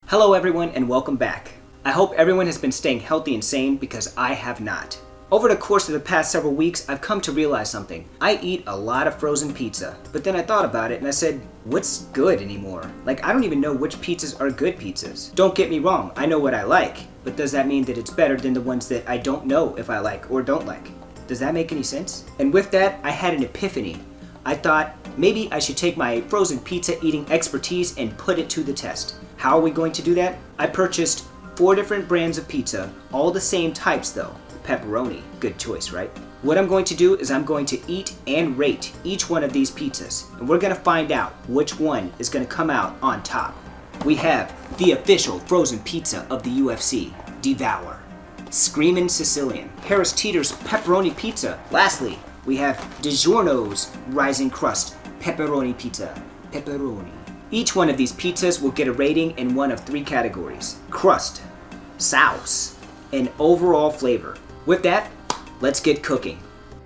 Hello everyone and welcome back. I hope everyone has been staying healthy and sane because I have not. Over the course of the past several weeks, I've come to realize something. I eat a lot of frozen pizza, but then I thought about it and I said, what's good anymore? Like, I don't even know which pizzas are good pizzas. Don't get me wrong, I know what I like, but does that mean that it's better than the ones that I don't know if I like or don't like? Does that make any sense? And with that, I had an epiphany. I thought maybe I should take my frozen pizza eating expertise and put it to the test. How are we going to do that? I purchased 4 different brands of pizza, all the same types though. Pepperoni, good choice, right? What I'm going to do is I'm going to eat and rate each one of these pizzas, and we're going to find out which one is going to come out on top. We have the official frozen pizza of the UFC, Devour, Screamin Sicilian, Harris Teeter's pepperoni pizza. Lastly, we have Digiorno's rising crust pepperoni pizza, pepperoni. Each one of these pizzas will get a rating in one of 3 categories: crust, sauce, and overall flavor. With that, let's get cooking.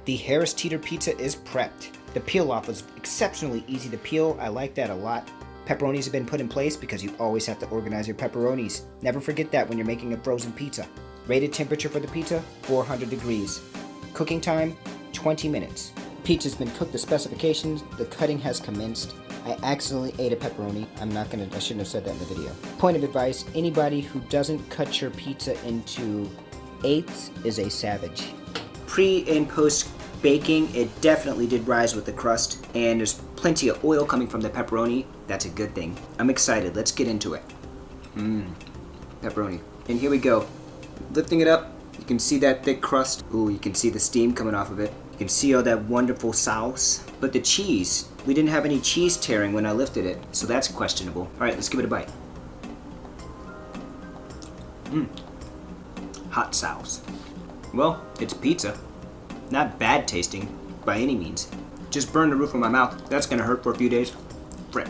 The Harris Teeter pizza is prepped. The peel off was exceptionally easy to peel. I like that a lot. Pepperonis have been put in place because you always have to organize your pepperonis. Never forget that when you're making a frozen pizza. Rated temperature for the pizza, 400 degrees. Cooking time, 20 minutes. Pizza's been cooked to specifications. The cutting has commenced. I accidentally ate a pepperoni. I shouldn't have said that in the video. Point of advice, anybody who doesn't cut your pizza into eighths is a savage. Pre and post baking, it definitely did rise with the crust, and there's plenty of oil coming from the pepperoni. That's a good thing. I'm excited. Let's get into it. Pepperoni. And here we go. Lifting it up, you can see that thick crust. Ooh, you can see the steam coming off of it. You can see all that wonderful sauce. But the cheese, we didn't have any cheese tearing when I lifted it, so that's questionable. All right, let's give it a bite. Hot sauce. Well, it's pizza. Not bad tasting by any means. Just burned the roof of my mouth. That's gonna hurt for a few days. Frick.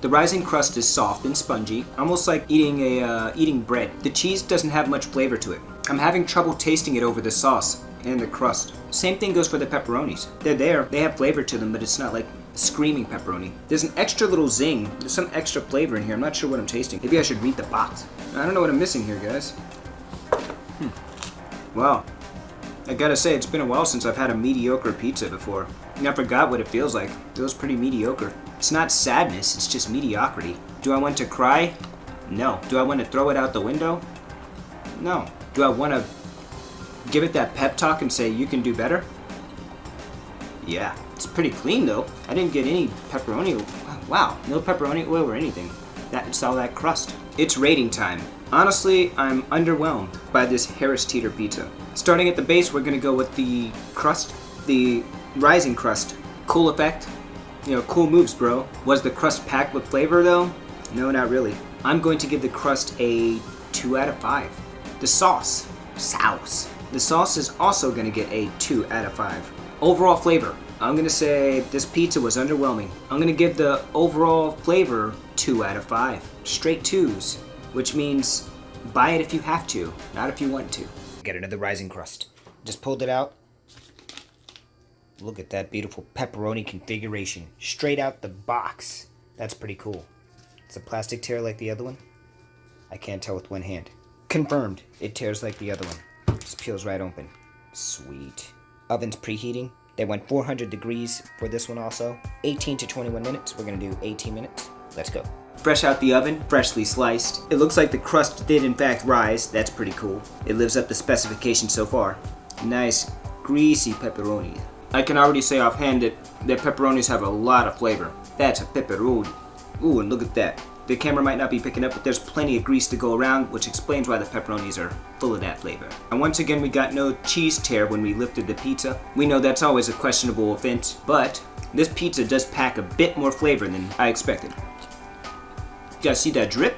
The rising crust is soft and spongy, almost like eating bread. The cheese doesn't have much flavor to it. I'm having trouble tasting it over the sauce and the crust. Same thing goes for the pepperonis. They're there, they have flavor to them, but it's not like screaming pepperoni. There's an extra little zing. There's some extra flavor in here. I'm not sure what I'm tasting. Maybe I should read the box. I don't know what I'm missing here, guys. Wow. I gotta say, it's been a while since I've had a mediocre pizza before. And I forgot what it feels like. It feels pretty mediocre. It's not sadness, it's just mediocrity. Do I want to cry? No. Do I want to throw it out the window? No. Do I want to give it that pep talk and say, you can do better? Yeah. It's pretty clean though. I didn't get any pepperoni. Wow, no pepperoni oil or anything. That's all that crust. It's rating time. Honestly, I'm underwhelmed by this Harris Teeter pizza. Starting at the base, we're gonna go with the crust, the rising crust. Cool effect. You know, cool moves, bro. Was the crust packed with flavor though? No, not really. I'm going to give the crust a 2 out of 5. The sauce. The sauce is also gonna get a 2 out of 5. Overall flavor. I'm gonna say this pizza was underwhelming. I'm gonna give the overall flavor 2 out of 5. Straight 2s, which means buy it if you have to, not if you want to. Get another rising crust. Just pulled it out. Look at that beautiful pepperoni configuration. Straight out the box. That's pretty cool. It's a plastic tear like the other one. I can't tell with one hand. Confirmed, it tears like the other one. Just peels right open. Sweet. Oven's preheating. They went 400 degrees for this one also. 18 to 21 minutes. We're gonna do 18 minutes. Let's go. Fresh out the oven, freshly sliced. It looks like the crust did in fact rise. That's pretty cool. It lives up to specifications so far. Nice, greasy pepperoni. I can already say offhand that the pepperonis have a lot of flavor. That's a pepperoni. Ooh, and look at that. The camera might not be picking up, but there's plenty of grease to go around, which explains why the pepperonis are full of that flavor. And once again, we got no cheese tear when we lifted the pizza. We know that's always a questionable offense, but this pizza does pack a bit more flavor than I expected. You guys see that drip?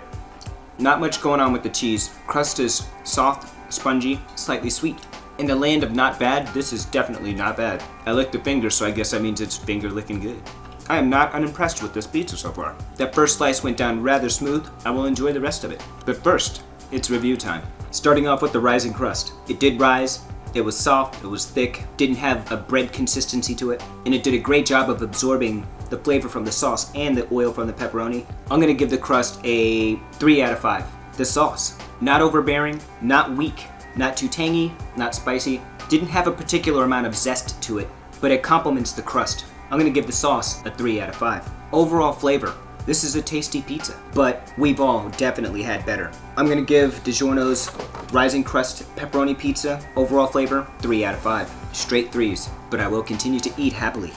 Not much going on with the cheese. Crust is soft, spongy, slightly sweet. In the land of not bad, this is definitely not bad. I licked the finger, so I guess that means it's finger licking good. I am not unimpressed with this pizza so far. That first slice went down rather smooth. I will enjoy the rest of it. But first, it's review time. Starting off with the rising crust. It did rise. It was soft, it was thick, didn't have a bread consistency to it, and it did a great job of absorbing the flavor from the sauce and the oil from the pepperoni, I'm gonna give the crust a 3 out of 5. The sauce, not overbearing, not weak, not too tangy, not spicy, didn't have a particular amount of zest to it, but it complements the crust. I'm gonna give the sauce a 3 out of 5. Overall flavor, this is a tasty pizza, but we've all definitely had better. I'm gonna give Digiorno's Rising Crust Pepperoni Pizza, overall flavor, 3 out of 5. Straight 3s, but I will continue to eat happily.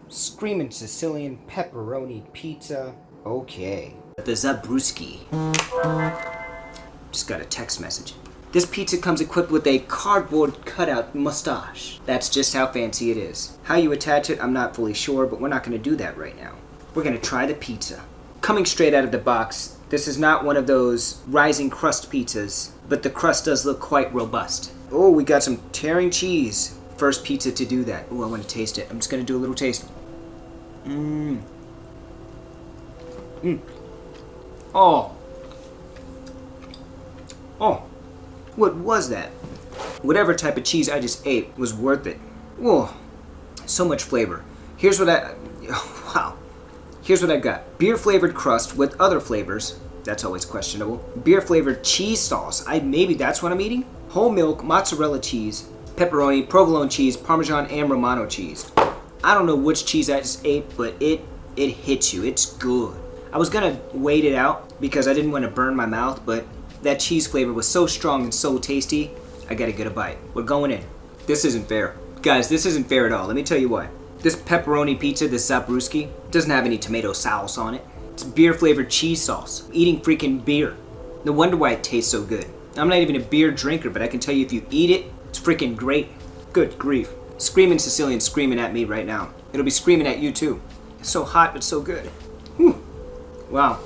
Screamin Sicilian Pepperoni Pizza, okay. The Zabruski. Just got a text message. This pizza comes equipped with a cardboard cutout mustache. That's just how fancy it is. How you attach it, I'm not fully sure, but we're not gonna do that right now. We're gonna try the pizza. Coming straight out of the box, this is not one of those rising crust pizzas, but the crust does look quite robust. Oh, we got some tearing cheese. First pizza to do that. Oh, I wanna taste it. I'm just gonna do a little taste. Oh. Oh. What was that? Whatever type of cheese I just ate was worth it. Whoa. So much flavor. Here's what wow. Here's what I got. Beer flavored crust with other flavors. That's always questionable. Beer flavored cheese sauce. Maybe that's what I'm eating? Whole milk, mozzarella cheese, pepperoni, provolone cheese, Parmesan, and Romano cheese. I don't know which cheese I just ate, but it hits you. It's good. I was gonna wait it out because I didn't want to burn my mouth, but that cheese flavor was so strong and so tasty, I gotta get a bite. We're going in. This isn't fair. Guys, this isn't fair at all. Let me tell you why. This pepperoni pizza, this Zabruski, doesn't have any tomato sauce on it. It's beer flavored cheese sauce. I'm eating freaking beer. No wonder why it tastes so good. I'm not even a beer drinker, but I can tell you if you eat it, it's freaking great. Good grief. Screamin Sicilian screaming at me right now. It'll be screaming at you too. It's so hot, but so good. Whew. Wow.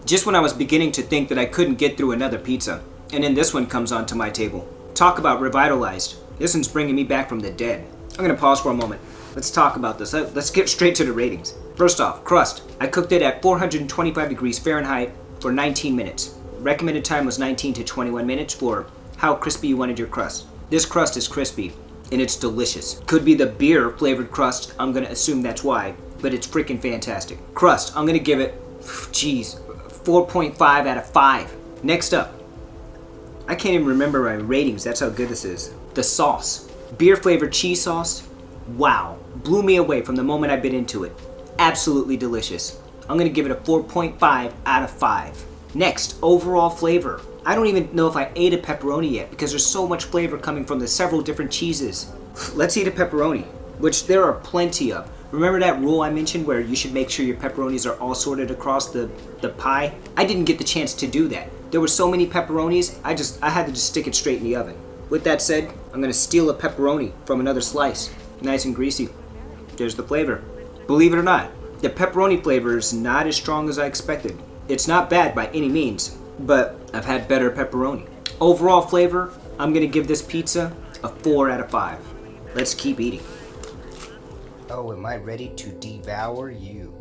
Just when I was beginning to think that I couldn't get through another pizza, and then this one comes onto my table. Talk about revitalized. This one's bringing me back from the dead. I'm gonna pause for a moment. Let's talk about this. Let's get straight to the ratings. First off, crust. I cooked it at 425 degrees Fahrenheit for 19 minutes. Recommended time was 19 to 21 minutes for how crispy you wanted your crust. This crust is crispy, and it's delicious. Could be the beer flavored crust, I'm gonna assume that's why, but it's freaking fantastic. Crust, I'm gonna give it, 4.5 out of 5. Next up, I can't even remember my ratings, that's how good this is. The sauce. Beer flavored cheese sauce, wow. Blew me away from the moment I bit into it. Absolutely delicious. I'm gonna give it a 4.5 out of 5. Next, overall flavor. I don't even know if I ate a pepperoni yet because there's so much flavor coming from the several different cheeses. Let's eat a pepperoni, which there are plenty of. Remember that rule I mentioned where you should make sure your pepperonis are all sorted across the pie? I didn't get the chance to do that. There were so many pepperonis, I had to just stick it straight in the oven. With that said, I'm gonna steal a pepperoni from another slice. Nice and greasy. There's the flavor. Believe it or not, the pepperoni flavor is not as strong as I expected. It's not bad by any means, but I've had better pepperoni. Overall flavor, I'm gonna give this pizza a 4 out of 5. Let's keep eating. Oh, am I ready to devour you?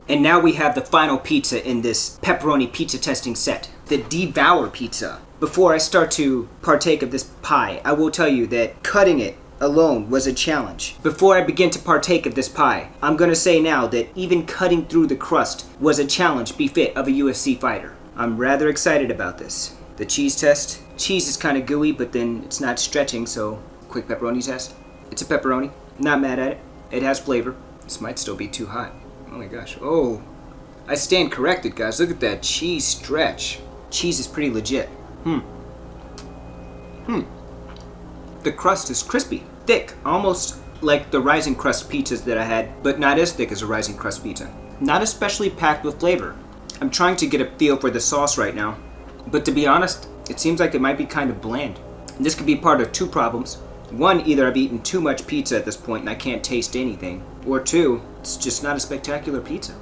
And now we have the final pizza in this pepperoni pizza testing set, the Devour pizza. Before I start to partake of this pie, I will tell you that cutting it alone was a challenge. Before I begin to partake of this pie, I'm gonna say now that even cutting through the crust was a challenge befit of a UFC fighter. I'm rather excited about this. The cheese test. Cheese is kind of gooey, but then it's not stretching, so quick pepperoni test. It's a pepperoni. Not mad at it. It has flavor. This might still be too hot. Oh my gosh. Oh, I stand corrected, guys. Look at that cheese stretch. Cheese is pretty legit. The crust is crispy, thick, almost like the rising crust pizzas that I had, but not as thick as a rising crust pizza. Not especially packed with flavor. I'm trying to get a feel for the sauce right now, but to be honest, it seems like it might be kind of bland. And this could be part of two problems. One, either I've eaten too much pizza at this point and I can't taste anything, or two, it's just not a spectacular pizza.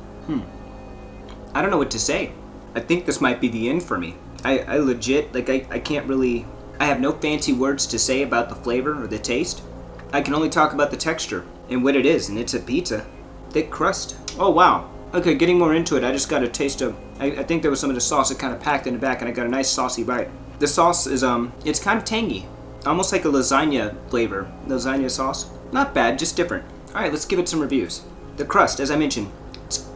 I don't know what to say. I think this might be the end for me. I legit, I can't really, I have no fancy words to say about the flavor or the taste. I can only talk about the texture and what it is, and it's a pizza. Thick crust. Oh wow. Okay, getting more into it, I just got a taste of, I think there was some of the sauce that kind of packed in the back and I got a nice saucy bite. The sauce is, it's kind of tangy. Almost like a lasagna flavor. Lasagna sauce. Not bad, just different. Alright, let's give it some reviews. The crust, as I mentioned,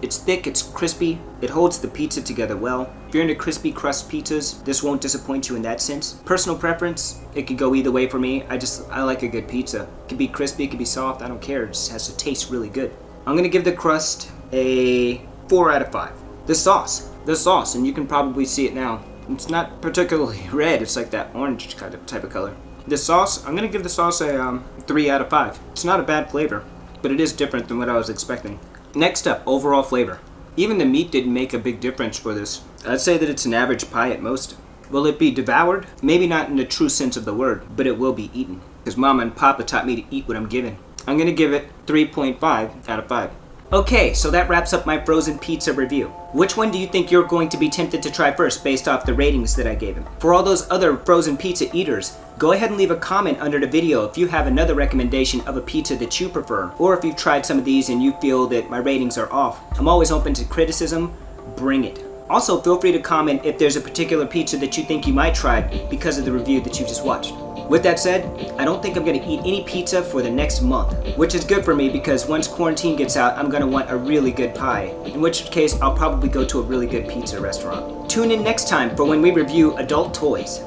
it's thick, it's crispy, it holds the pizza together well. If you're into crispy crust pizzas, this won't disappoint you in that sense. Personal preference, it could go either way for me. I like a good pizza. It could be crispy, it could be soft, I don't care. It just has to taste really good. I'm gonna give the crust a 4 out of 5. The sauce, and you can probably see it now. It's not particularly red, it's like that orange kind of type of color. The sauce, I'm gonna give the sauce a 3 out of 5. It's not a bad flavor, but it is different than what I was expecting. Next up, overall flavor. Even the meat didn't make a big difference for this. I'd say that it's an average pie at most. Will it be devoured? Maybe not in the true sense of the word, but it will be eaten. Because Mama and Papa taught me to eat what I'm given. I'm gonna give it 3.5 out of 5. Okay, so that wraps up my frozen pizza review. Which one do you think you're going to be tempted to try first based off the ratings that I gave him? For all those other frozen pizza eaters, go ahead and leave a comment under the video if you have another recommendation of a pizza that you prefer, or if you've tried some of these and you feel that my ratings are off. I'm always open to criticism, bring it. Also, feel free to comment if there's a particular pizza that you think you might try because of the review that you just watched. With that said, I don't think I'm gonna eat any pizza for the next month, which is good for me because once quarantine gets out, I'm gonna want a really good pie, in which case I'll probably go to a really good pizza restaurant. Tune in next time for when we review adult toys.